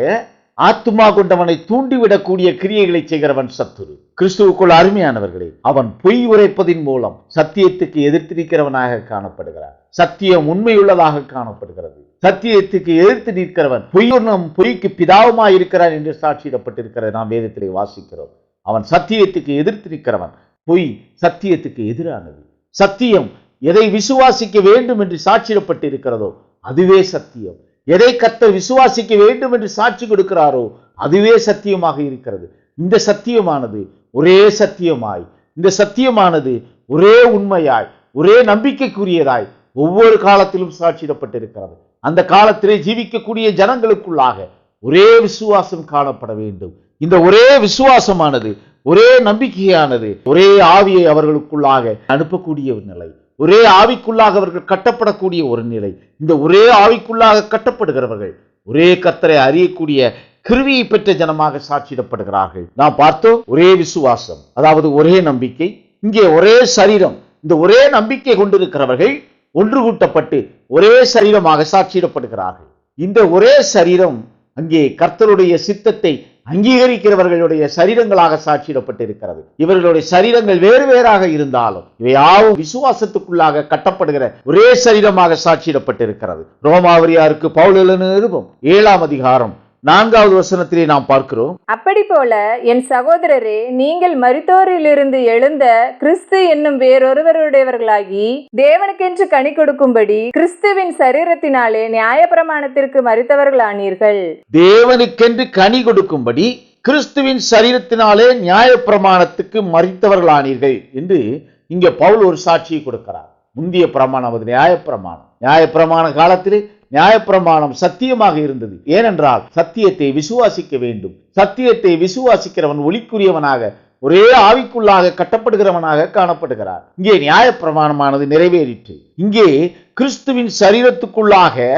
ஆத்துமா கொண்டவனை தூண்டிவிடக்கூடிய கிரியைகளை செய்கிறவன் சத்துரு. கிறிஸ்துவுக்குள் அருமையானவர்களே, அவன் பொய் உரைப்பதின் மூலம் சத்தியத்துக்கு எதிர்த்து நிற்கிறவனாக காணப்படுகிறான். சத்தியம் உண்மையுள்ளதாக காணப்படுகிறது. சத்தியத்துக்கு எதிர்த்து நிற்கிறவன் பொய்க்கு பிதாவுமாய் இருக்கிறான் என்று சாட்சியிடப்பட்டிருக்கிறது. நாம் வேதத்திலே வாசிக்கிறோம். அவன் சத்தியத்துக்கு எதிர்த்து நிற்கிறவன். பொய் சத்தியத்துக்கு எதிரானது. சத்தியம் எதை விசுவாசிக்க வேண்டும் என்று சாட்சியிடப்பட்டிருக்கிறதோ அதுவே சத்தியம். எதை கர்த்தர் விசுவாசிக்க வேண்டும் என்று சாட்சி கொடுக்கிறாரோ அதுவே சத்தியமாக இருக்கிறது. இந்த சத்தியமானது ஒரே சத்தியமாய் இந்த சத்தியமானது ஒரே உண்மையாய், ஒரே நம்பிக்கைக்குரியதாய் ஒவ்வொரு காலத்திலும் சாட்சியிடப்பட்டிருக்கிறது. அந்த காலத்திலே ஜீவிக்கக்கூடிய ஜனங்களுக்குள்ளாக ஒரே விசுவாசம் காணப்பட வேண்டும். இந்த ஒரே விசுவாசமானது, ஒரே நம்பிக்கையானது, ஒரே ஆவியை அவர்களுக்குள்ளாக அனுப்பக்கூடிய ஒரு நிலை, ஒரே ஆவிக்குள்ளாக அவர்கள் கட்டப்படக்கூடிய ஒரு நிலை. இந்த ஒரே ஆவிக்குள்ளாக கட்டப்படுகிறவர்கள் ஒரே கர்த்தரை அறியக்கூடிய கிருவியை பெற்ற ஜனமாக சாட்சியிடப்படுகிறார்கள். நாம் பார்த்தோம், ஒரே விசுவாசம், அதாவது ஒரே நம்பிக்கை. இங்கே ஒரே சரீரம். இந்த ஒரே நம்பிக்கை கொண்டிருக்கிறவர்கள் ஒன்று கூட்டப்பட்டு ஒரே சரீரமாக சாட்சியிடப்படுகிறார்கள். இந்த ஒரே சரீரம் அங்கே கர்த்தருடைய சித்தத்தை அங்கீகரிக்கிறவர்களுடைய சரீரங்களாக சாட்சியிடப்பட்டிருக்கிறது. இவர்களுடைய சரீரங்கள் வேறு வேறாக இருந்தாலும் இவையாவும் விசுவாசத்துக்குள்ளாக கட்டப்படுகிற ஒரே சரீரமாக சாட்சியிடப்பட்டிருக்கிறது. ரோமாவரியாருக்கு பவுல் எழுதின நிருபம் 7ஆம் அதிகாரம் 4வது வசனத்திலே நாம் பார்க்கிறோம், அப்படி போல என் சகோதரரே, நீங்கள் மரித்தோரிலிருந்து எழுந்த கிறிஸ்து என்னும் வேறொருவருடையவர்களாகி தேவனுக்கென்று கனி கொடுக்கும்படி கிறிஸ்துவின் சரீரத்தினாலே நியாயப்பிரமாணத்திற்கு மரித்தவர்களானீர்கள். தேவனுக்கென்று கனி கொடுக்கும்படி கிறிஸ்துவின் சரீரத்தினாலே நியாயப்பிரமாணத்துக்கு மரித்தவர்களானீர்கள் என்று இங்கே பவுல் ஒரு சாட்சியை கொடுக்கிறார். முந்திய பிரமாணம் அது நியாயப்பிரமாண காலத்திலே நியாயப்பிரமாணம் சத்தியமாக இருந்தது. ஏனென்றால் சத்தியத்தை விசுவாசிக்க வேண்டும். சத்தியத்தை விசுவாசிக்கிறவன் ஒளிக்குரியவனாக ஒரே ஆவிக்குள்ளாக கட்டப்படுகிறவனாக காணப்படுகிறார். இங்கே நியாயப்பிரமாணமானது நிறைவேறிற்று. இங்கே கிறிஸ்துவின் சரீரத்துக்குள்ளாக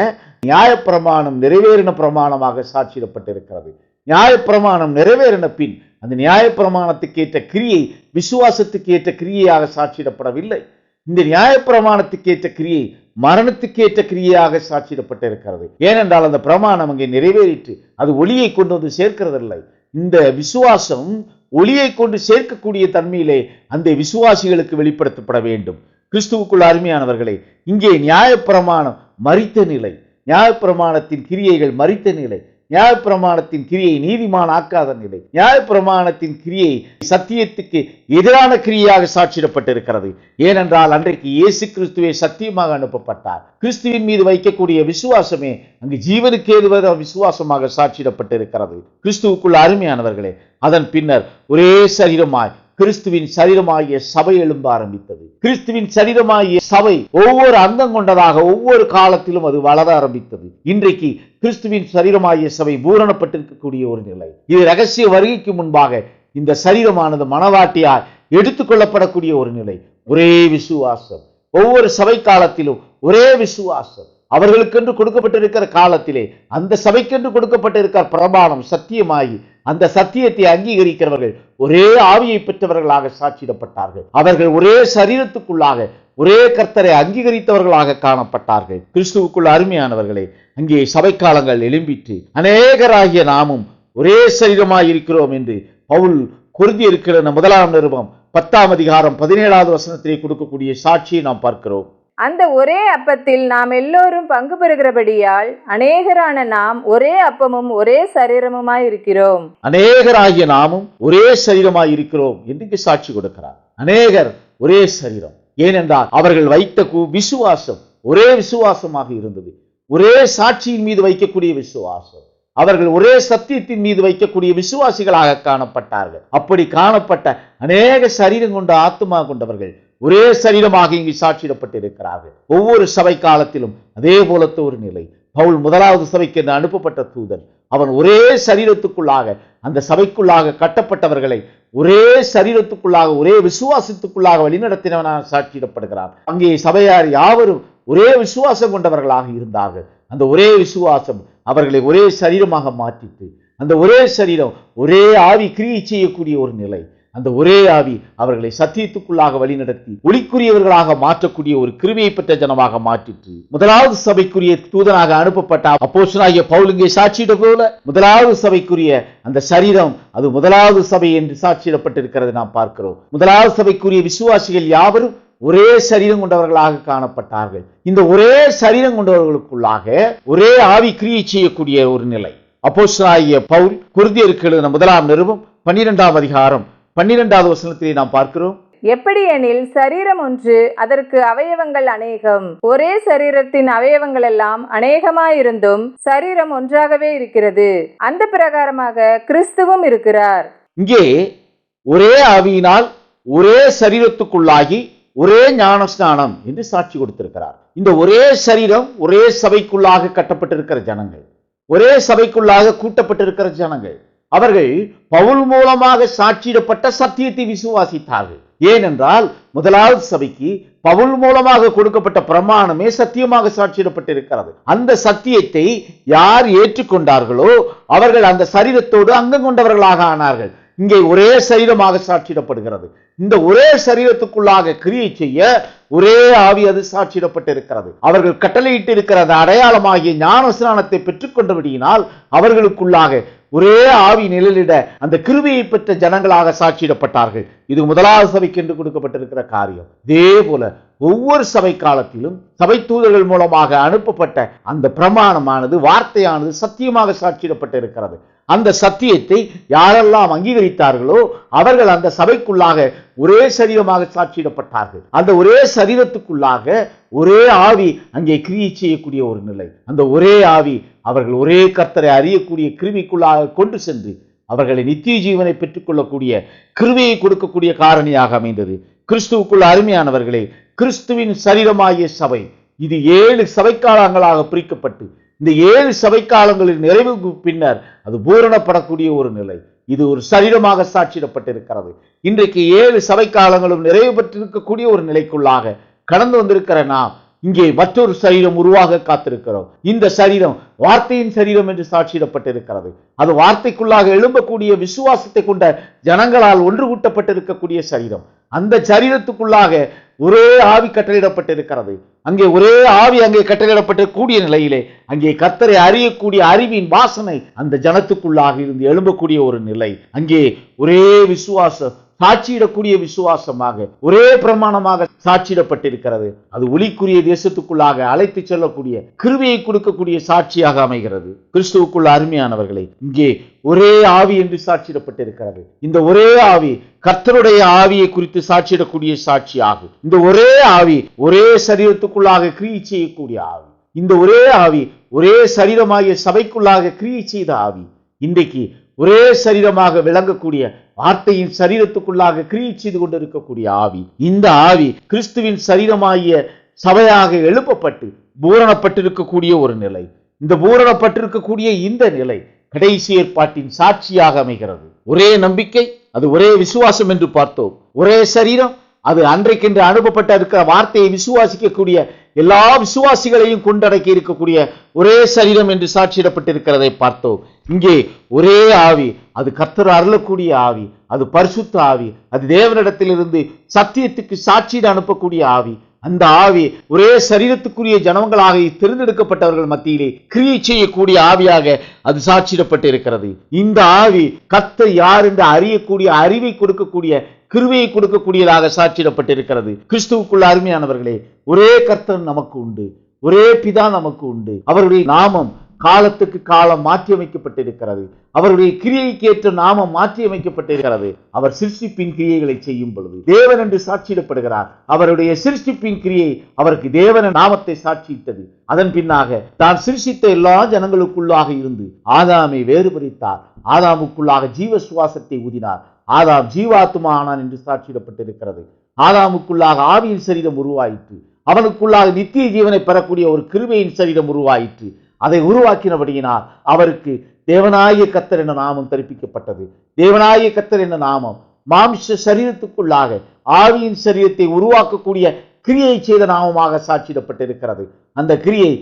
நியாயப்பிரமாணம் நிறைவேறின பிரமாணமாக சாட்சியிடப்பட்டிருக்கிறது. நியாயப்பிரமாணம் நிறைவேறின பின் அந்த நியாயப்பிரமாணத்துக்கு ஏற்ற கிரியை விசுவாசத்துக்கு ஏற்ற கிரியையாக சாட்சியிடப்படவில்லை. இந்த நியாயப்பிரமாணத்துக்கு ஏற்ற கிரியை மரணத்துக்கு ஏற்ற கிரியையாக சாட்சியிடப்பட்டிருக்கிறது. ஏனென்றால் அந்த பிரமாணம் அங்கே நிறைவேறிற்று. அது ஒளியை கொண்டு வந்து சேர்க்கிறதில்லை. இந்த விசுவாசம் ஒளியை கொண்டு சேர்க்கக்கூடிய தன்மையிலே அந்த விசுவாசிகளுக்கு வெளிப்படுத்தப்பட வேண்டும். கிறிஸ்துவுக்குள் அருமையானவர்களே, இங்கே நியாயப்பிரமாணம் மரித்த நிலை, நியாயப்பிரமாணத்தின் கிரியைகள் மரித்த நிலை, நியாயப்பிரமாணத்தின் கிரியை நீதிமான் ஆக்காத நிலை, நியாயப்பிரமாணத்தின் கிரியை சத்தியத்துக்கு எதிரான கிரியையாக சாட்சியிடப்பட்டிருக்கிறது. ஏனென்றால் அன்றைக்கு இயேசு கிறிஸ்துவே சத்தியமாக அனுப்பப்பட்டார். கிறிஸ்துவின் மீது வைக்கக்கூடிய விசுவாசமே அங்கு ஜீவனுக்கு ஏதுவத விசுவாசமாக சாட்சியிடப்பட்டிருக்கிறது. கிறிஸ்துவுக்குள் அருமையானவர்களே, அதன் பின்னர் ஒரே சரீரமாய் கிறிஸ்துவின் சரீரமாகிய சபை எழும்ப ஆரம்பித்தது. கிறிஸ்துவின் சரீரமாகிய சபை ஒவ்வொரு அங்கம் கொண்டதாக ஒவ்வொரு காலத்திலும் அது வளர ஆரம்பித்தது. இன்றைக்கு கிறிஸ்துவின் சரீரமாகிய சபை பூரணப்பட்டிருக்கக்கூடிய ஒரு நிலை. இது ரகசிய வருகைக்கு முன்பாக இந்த சரீரமானது மனவாட்டியாய் எடுத்துக்கொள்ளப்படக்கூடிய ஒரு நிலை. ஒரே விசுவாசம், ஒவ்வொரு சபை காலத்திலும் ஒரே விசுவாசம். அவர்களுக்கென்று கொடுக்கப்பட்டிருக்கிற காலத்திலே அந்த சபைக்கென்று கொடுக்கப்பட்டிருக்கிற பிரமாணம் சத்தியமாகி அந்த சத்தியத்தை அங்கீகரிக்கிறவர்கள் ஒரே ஆவியை பெற்றவர்களாக சாட்சியிடப்பட்டார்கள். அவர்கள் ஒரே சரீரத்துக்குள்ளாக ஒரே கர்த்தரை அங்கீகரித்தவர்களாக காணப்பட்டார்கள். கிறிஸ்துவுக்குள் அருமையானவர்களே, அங்கே சபை காலங்கள் எழும்பிற்று. அநேகராகிய நாமும் ஒரே சரீரமாய் இருக்கிறோம் என்று பவுல் கொரிந்தியருக்கு எழுதின 1ஆம் நிருபம் 10ஆம் அதிகாரம் 17வது வசனத்திலே கொடுக்கக்கூடிய சாட்சியை நாம் பார்க்கிறோம். அந்த ஒரே அப்பத்தில் நாம் எல்லோரும் பங்கு பெறுகிறபடியால் அநேகரான நாம் ஒரே அப்பமும் ஒரே சரீரமுமாய் இருக்கிறோம். அநேகராகிய நாமும் ஒரே சரீரமாய் இருக்கிறோம் என்று சாட்சி கொடுக்கிறார். அநேகர் ஒரே சரீரம். ஏனென்றால் அவர்கள் வைத்த விசுவாசம் ஒரே விசுவாசமாக இருந்தது. ஒரே சாட்சியின் மீது வைக்கக்கூடிய விசுவாசம். அவர்கள் ஒரே சத்தியத்தின் மீது வைக்கக்கூடிய விசுவாசிகளாக காணப்பட்டார்கள். அப்படி காணப்பட்ட அநேக சரீரம் கொண்ட ஆத்துமா கொண்டவர்கள் ஒரே சரீரமாக இங்கு சாட்சியிடப்பட்டிருக்கிறார்கள். ஒவ்வொரு சபை காலத்திலும் அதே போலத்த ஒரு நிலை. பவுல் 1வது சபைக்கு என்று அனுப்பப்பட்ட தூதன். அவன் ஒரே சரீரத்துக்குள்ளாக அந்த சபைக்குள்ளாக கட்டப்பட்டவர்களை ஒரே சரீரத்துக்குள்ளாக ஒரே விசுவாசத்துக்குள்ளாக வழிநடத்தினவனாக சாட்சியிடப்படுகிறான். அங்கே சபையார் யாவரும் ஒரே விசுவாசம் கொண்டவர்களாக இருந்தார்கள். அந்த ஒரே விசுவாசம் அவர்களை ஒரே சரீரமாக மாற்றிட்டு அந்த ஒரே சரீரம் ஒரே ஆவி கிரியை செய்யக்கூடிய ஒரு நிலை. அந்த ஒரே ஆவி அவர்களை சத்தியத்துக்குள்ளாக வழிநடத்தி ஒளிக்குரியவர்களாக மாற்றக்கூடிய ஒரு கிருபையை பெற்ற ஜனமாக மாற்றிற்று. 1வது சபைக்குரிய தூதனாக அனுப்பப்பட்ட அப்போஸ்தலனாகிய பவுல் இங்கே சாட்சியிட போல 1வது சபைக்குரிய அந்த சரீரம் அது 1வது சபை என்று சாட்சியிடப்பட்டிருக்கிறது நாம் பார்க்கிறோம். 1வது சபைக்குரிய விசுவாசிகள் யாவரும் ஒரே சரீரம் கொண்டவர்களாக காணப்பட்டார்கள். இந்த ஒரே சரீரம் கொண்டவர்களுக்குள்ளாக ஒரே ஆவி கிரியை செய்யக்கூடிய ஒரு நிலை. அப்போஸ்தலனாகிய பவுல் கொரிந்தியருக்கு எழுதின 1ஆம் நிருபம் 12ஆம் அதிகாரம் 12வது வசனத்திலே நாம் பார்க்கிறோம். எப்படி எனில் சரீரம் ஒன்று, அதற்கு அவயவங்கள் அநேகம். ஒரே சரீரத்தின் அவயவங்கள் எல்லாம் அநேகமாயிருந்தும் சரீரம் ஒன்றாகவே இருக்கிறது. அந்த பிரகாரமாக கிறிஸ்துவும் இருக்கிறார். இங்கே ஒரே ஆவியினால் ஒரே சரீரத்துக்குள்ளாகி ஒரே ஞான ஸ்நானம் என்று சாட்சி கொடுத்திருக்கிறார். இந்த ஒரே சரீரம் ஒரே சபைக்குள்ளாக கட்டப்பட்டிருக்கிற ஜனங்கள், ஒரே சபைக்குள்ளாக கூட்டப்பட்டிருக்கிற ஜனங்கள், அவர்கள் பவுல் மூலமாக சாட்சியிடப்பட்ட சத்தியத்தை விசுவாசித்தார்கள். ஏனென்றால் முதலாவது சபைக்கு பவுல் மூலமாக கொடுக்கப்பட்ட பிரமாணமே சத்தியமாக சாட்சியிடப்பட்டிருக்கிறது. அந்த சத்தியத்தை யார் ஏற்றுக்கொண்டார்களோ அவர்கள் அந்த சரீரத்தோடு அங்கம் கொண்டவர்களாக ஆனார்கள். இங்கே ஒரே சரீரமாக சாட்சியிடப்படுகிறது. இந்த ஒரே சரீரத்துக்குள்ளாக கிரியை செய்ய ஒரே ஆவி அது சாட்சியிடப்பட்டிருக்கிறது. அவர்கள் கட்டளையிட்டு இருக்கிற அந்த அடையாளமாகிய ஞான ஸ்நானத்தை பெற்றுக்கொண்டபடியினால் அவர்களுக்குள்ளாக ஒரே ஆவி நிழலிட அந்த கிருபையை பெற்ற ஜனங்களாக சாட்சியிடப்பட்டார்கள். இது முதலாவது சபைக்கு என்று கொடுக்கப்பட்டிருக்கிற காரியம். இதே போல ஒவ்வொரு சபை காலத்திலும் சபை தூதர்கள் மூலமாக அனுப்பப்பட்ட அந்த பிரமாணமானது, வார்த்தையானது சத்தியமாக சாட்சியிடப்பட்டிருக்கிறது. அந்த சத்தியத்தை யாரெல்லாம் அங்கீகரித்தார்களோ அவர்கள் அந்த சபைக்குள்ளாக ஒரே சரீரமாக சாட்சியிடப்பட்டார்கள். அந்த ஒரே சரீரத்துக்குள்ளாக ஒரே ஆவி அங்கே கிரியை செய்யக்கூடிய ஒரு நிலை. அந்த ஒரே ஆவி அவர்கள் ஒரே கர்த்தரை அறியக்கூடிய கிருமிக்குள்ளாக கொண்டு சென்று அவர்களை நித்திய ஜீவனை பெற்றுக்கொள்ளக்கூடிய கிருபையை கொடுக்கக்கூடிய காரணியாக அமைந்தது. கிறிஸ்துவுக்குள்ள அருமையானவர்களே, கிறிஸ்துவின் சரீரமாகிய சபை இது 7 சபைக்காலங்களாக பிரிக்கப்பட்டு இந்த 7 சபைக்காலங்களின் நிறைவுக்கு பின்னர் அது பூரணப்படக்கூடிய ஒரு நிலை. இது ஒரு சரீரமாக சாட்சியிடப்பட்டிருக்கிறது. இன்றைக்கு 7 சபைக்காலங்களும் நிறைவு பெற்றிருக்கக்கூடிய ஒரு நிலைக்குள்ளாக கடந்து வந்திருக்கிற நாம் இங்கே மற்றொரு சரீரம் உருவாக காத்திருக்கிறோம். இந்த சரீரம் வார்த்தையின் சரீரம் என்று சாட்சியிடப்பட்டிருக்கிறது. அது வார்த்தைக்குள்ளாக எழும்பக்கூடிய விசுவாசத்தை கொண்ட ஜனங்களால் ஒன்று கூட்டப்பட்டிருக்கக்கூடிய சரீரம். அந்த சரீரத்துக்குள்ளாக ஒரே ஆவி கட்டளையிடப்பட்டிருக்கிறது. அங்கே ஒரே ஆவி அங்கே கட்டளையிடப்பட்டிருக்கூடிய நிலையிலே அங்கே கர்த்தரை அறியக்கூடிய அறிவின் வாசனை அந்த ஜனத்துக்குள்ளாக இருந்து எழும்பக்கூடிய ஒரு நிலை. அங்கே ஒரே விசுவாசம் சாட்சியிடக்கூடிய விசுவாசமாக ஒரே பிரமாணமாக சாட்சியிடப்பட்டிருக்கிறது. அது ஒளிக்குரிய தேசத்துக்குள்ளாக அழைத்து செல்லக்கூடிய கிருபையை கொடுக்கக்கூடிய சாட்சியாக அமைகிறது. கிறிஸ்துவுக்குள்ள அருமையானவர்களே, இங்கே ஒரே ஆவி என்று சாட்சியிடப்பட்டிருக்கிறது. இந்த ஒரே ஆவி கர்த்தருடைய ஆவியை குறித்து சாட்சியிடக்கூடிய சாட்சியாகும். இந்த ஒரே ஆவி ஒரே சரீரத்துக்குள்ளாக கிரியை செய்யக்கூடிய ஆவி. இந்த ஒரே ஆவி ஒரே சரீரமாகிய சபைக்குள்ளாக கிரியை செய்த ஆவி இன்றைக்கு ஒரே சரீரமாக விளங்கக்கூடிய வார்த்தையின் சரீரத்துக்குள்ளாக கிரியை செய்து கொண்டிருக்கக்கூடிய ஆவி. இந்த ஆவி கிறிஸ்துவின் சரீரமாகிய சபையாக எழுப்பப்பட்டு பூரணப்பட்டிருக்கக்கூடிய ஒரு நிலை. இந்த பூரணப்பட்டிருக்கக்கூடிய இந்த நிலை கடைசி ஏற்பாட்டின் சாட்சியாக அமைகிறது. ஒரே நம்பிக்கை, அது ஒரே விசுவாசம் என்று பார்த்தோம். ஒரே சரீரம், அது அன்றைக்கென்று அனுப்பப்பட்ட இருக்கிற வார்த்தையை விசுவாசிக்கக்கூடிய எல்லா விசுவாசிகளையும் கொண்டடக்கி இருக்கக்கூடிய ஒரே சரீரம் என்று சாட்சியிடப்பட்டிருக்கிறதை பார்த்தோம். இங்கே ஒரே ஆவி, அது கர்த்தர் அருளக்கூடிய ஆவி, அது பரிசுத்த ஆவி, அது தேவனிடத்திலிருந்து சத்தியத்துக்கு சாட்சியிட அனுப்பக்கூடிய ஆவி. அந்த ஆவி ஒரே சரீரத்துக்குரிய ஜனங்களாக தேர்ந்தெடுக்கப்பட்டவர்கள் மத்தியிலே கிரியை செய்யக்கூடிய ஆவியாக அது சாட்சியிடப்பட்டிருக்கிறது. இந்த ஆவி கர்த்தர் யார் என்று அறியக்கூடிய அறிவை கொடுக்கக்கூடிய கிருபையை கொடுக்கக்கூடியதாக சாட்சியிடப்பட்டிருக்கிறது. கிறிஸ்துவுக்குள்ள அருமையானவர்களே, ஒரே கர்த்தர் நமக்கு உண்டு, ஒரே பிதா நமக்கு உண்டு. அவருடைய நாமம் காலத்துக்கு காலம் மாற்றி அமைக்கப்பட்டிருக்கிறது. அவருடைய கிரியைக்கு ஏற்ற நாமம் மாற்றி அமைக்கப்பட்டிருக்கிறது. அவர் சிருஷ்டிப்பின் கிரியைகளை செய்யும் பொழுது தேவன் என்று சாட்சியிடப்படுகிறார். அவருடைய சிருஷ்டிப்பின் கிரியை அவருக்கு தேவன நாமத்தை சாட்சியிட்டது. அதன் பின்னாக தான் சிருஷ்டித்த எல்லா ஜனங்களுக்குள்ளாக இருந்து ஆதாமை வேறுபடுத்தார். ஆதாமுக்குள்ளாக ஜீவ சுவாசத்தை ஊதினார். ஆதாம் ஜீவாத்மா ஆனான் என்று சாட்சியிடப்பட்டிருக்கிறது. ஆதாமுக்குள்ளாக ஆவியின் சரீரம் உருவாயிற்று. அவனுக்குள்ளாக நித்திய ஜீவனை பெறக்கூடிய ஒரு கிருபையின் சரீரம் உருவாயிற்று. அதை உருவாக்கினபடியினால் அவருக்கு தேவனாகிய கர்த்தர் என்ற நாமம் தரிப்பிக்கப்பட்டது. தேவனாகிய கர்த்தர் என்ற நாமம் மாம்ச சரீரத்துக்குள்ளாக ஆவியின் சரீரத்தை உருவாக்கக்கூடிய கிரியை செய்த நாமமாக சாட்சியிடப்பட்டிருக்கிறது. அந்த கிரியை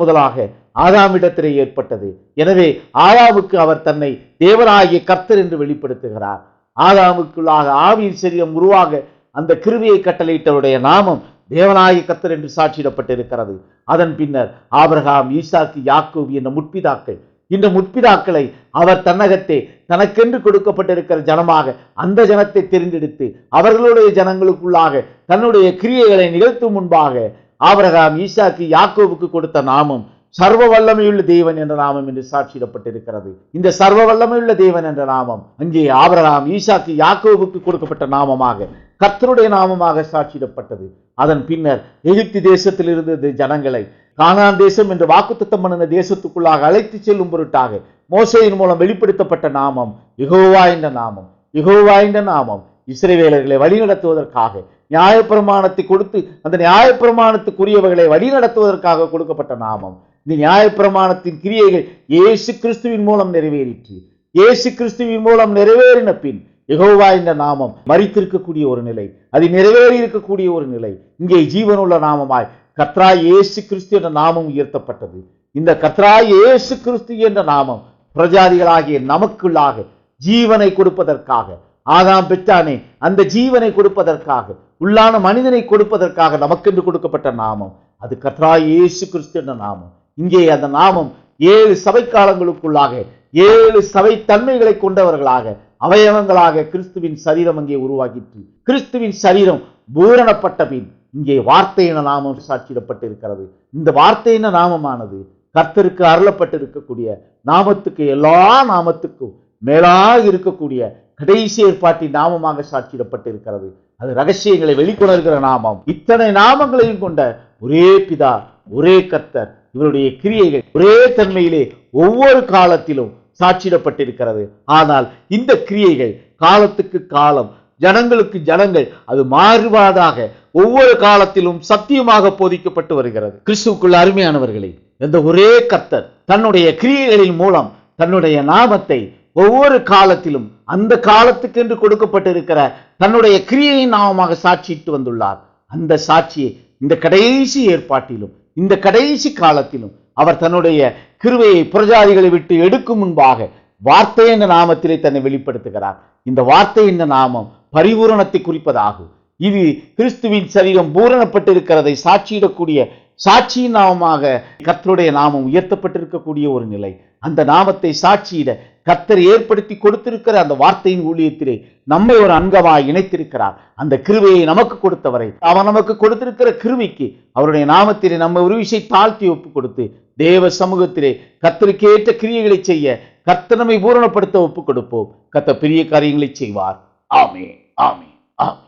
முதலாக ஆதாமிடத்திலே ஏற்பட்டது. எனவே ஆதாமுக்கு அவர் தன்னை தேவனாகிய கர்த்தர் என்று வெளிப்படுத்துகிறார். ஆதாமுக்குள்ளாக ஆவியின் சரீரம் உருவாக அந்த கிருபையை கட்டளையிட்டவருடைய நாமம் தேவனாகிய கர்த்தர் என்று சாட்சியிடப்பட்டிருக்கிறது. அதன் பின்னர் ஆபிரகாம், ஈசாக்கு, யாக்கோபு என்ற முற்பிதாக்கள், இந்த முற்பிதாக்களை அவர் தன்னகத்தே தனக்கென்று கொடுக்கப்பட்டிருக்கிற ஜனமாக அந்த ஜனத்தை தெரிந்தெடுத்து அவர்களுடைய ஜனங்களுக்குள்ளாக தன்னுடைய கிரியைகளை நிகழ்த்தும் முன்பாக ஆபிரகாம், ஈசாக்கு, யாக்கோபுக்கு கொடுத்த நாமம் சர்வ வல்லமையுள்ள தேவன் என்ற நாமம் என்று சாட்சியிடப்பட்டிருக்கிறது. இந்த சர்வ வல்லமையுள்ள தேவன் என்ற நாமம் அங்கே ஆபிரகாம், ஈசாக்கு, யாக்கோபுக்கு கொடுக்கப்பட்ட நாமமாக கர்த்தருடைய நாமமாக சாட்சியிடப்பட்டது. அதன் பின்னர் எகிப்து தேசத்தில் இருந்த ஜனங்களை கானான் தேசம் என்று வாக்குத்தத்தம் பண்ணின தேசத்துக்குள்ளாக அழைத்து செல்லும் பொருட்டாக மோசேயின் மூலம் வெளிப்படுத்தப்பட்ட நாமம் யெகோவா என்ற நாமம். யெகோவா என்ற நாமம் இஸ்ரவேலர்களை வழிநடத்துவதற்காக நியாயப்பிரமாணத்தை கொடுத்து அந்த நியாயப்பிரமாணத்துக்குரியவர்களை வழிநடத்துவதற்காக கொடுக்கப்பட்ட நாமம். இந்த நியாயப்பிரமாணத்தின் கிரியைகள் இயேசு கிறிஸ்துவின் மூலம் நிறைவேறிற்று. இயேசு கிறிஸ்துவின் மூலம் நிறைவேறின பின் யெகோவா என்ற நாமம் மரித்திருக்கக்கூடிய ஒரு நிலை, அது நிறைவேறி இருக்கக்கூடிய ஒரு நிலை. இங்கே ஜீவனுள்ள நாமமாய் கர்த்தராய் இயேசு கிறிஸ்து என்ற நாமம் உயர்த்தப்பட்டது. இந்த கர்த்தராய் இயேசு கிறிஸ்து என்ற நாமம் பிரஜாதிகளாகிய நமக்குள்ளாக ஜீவனை கொடுப்பதற்காக, ஆதாம் பெற்றானே அந்த ஜீவனை கொடுப்பதற்காக, உள்ளான மனிதனை கொடுப்பதற்காக நமக்கென்று கொடுக்கப்பட்ட நாமம். அது கர்த்தராய் இயேசு கிறிஸ்து என்ற நாமம். இங்கே அந்த நாமம் 7 சபை காலங்களுக்குள்ளாக 7 சபை தன்மைகளை கொண்டவர்களாக, அவயவங்களாக கிறிஸ்துவின் சரீரம் அங்கே உருவாகிற்று. கிறிஸ்துவின் சரீரம் பூரணப்பட்ட பின் இங்கே வார்த்தை என நாமம் சாட்சியிடப்பட்டிருக்கிறது. இந்த வார்த்தை என நாமமானது கர்த்தருக்கு அருளப்பட்டிருக்கக்கூடிய நாமத்துக்கு, எல்லா நாமத்துக்கும் மேலாக இருக்கக்கூடிய கடைசி ஏற்பாட்டின் நாமமாக சாட்சியிடப்பட்டிருக்கிறது. அது ரகசியங்களை வெளிக்கொணர்கிற நாமம். இத்தனை நாமங்களையும் கொண்ட ஒரே பிதா, ஒரே கர்த்தர், இவருடைய கிரியைகள் ஒரே தன்மையிலே ஒவ்வொரு காலத்திலும் சாட்சியிடப்பட்டிருக்கிறது. ஆனால் இந்த கிரியைகள் காலத்துக்கு காலம், ஜனங்களுக்கு ஜனங்கள் அது மாறுபாடாக ஒவ்வொரு காலத்திலும் சத்தியமாக போதிக்கப்பட்டு வருகிறது. கிறிஸ்துவுக்குள் அருமையானவர்களே, இந்த ஒரே கர்த்தர் தன்னுடைய கிரியைகளின் மூலம் தன்னுடைய நாமத்தை ஒவ்வொரு காலத்திலும் அந்த காலத்துக்கு என்று கொடுக்கப்பட்டிருக்கிற தன்னுடைய கிரியையின் நாமமாக சாட்சியிட்டு வந்துள்ளார். அந்த சாட்சியை இந்த கடைசி ஏற்பாட்டிலும் இந்த கடைசி காலத்திலும் அவர் தன்னுடைய கிருபையை புறஜாதிகளை விட்டு எடுக்கும் முன்பாக வார்த்தை என்ற நாமத்திலே தன்னை வெளிப்படுத்துகிறார். இந்த வார்த்தை என்ற நாமம் பரிபூரணத்தை குறிப்பதாகும். இது கிறிஸ்துவின் சரீரம் பூரணப்பட்டிருக்கிறதை சாட்சியிடக்கூடிய சாட்சியின் நாமமாக கர்த்தருடைய நாமம் உயர்த்தப்பட்டிருக்கக்கூடிய ஒரு நிலை. அந்த நாமத்தை சாட்சியிட கர்த்தர் ஏற்படுத்தி கொடுத்திருக்கிற அந்த வார்த்தையின் ஊழியத்திலே நம்மை ஒரு அங்கமாய் இணைத்திருக்கிறார். அந்த கிருபையை நமக்கு கொடுத்தவரை, அவர் நமக்கு கொடுத்திருக்கிற கிருபைக்கு அவருடைய நாமத்திலே நம்ம ஒரு விஷயம் தாழ்த்தி ஒப்பு கொடுத்து தேவ சமூகத்திலே கர்த்தருக்கு ஏற்ற கிரியைகளை செய்ய கர்த்தர் நம்மை பூரணப்படுத்த ஒப்பு கொடுப்போம். கர்த்தர் பெரிய காரியங்களை செய்வார். ஆமென், ஆமென், ஆமென்.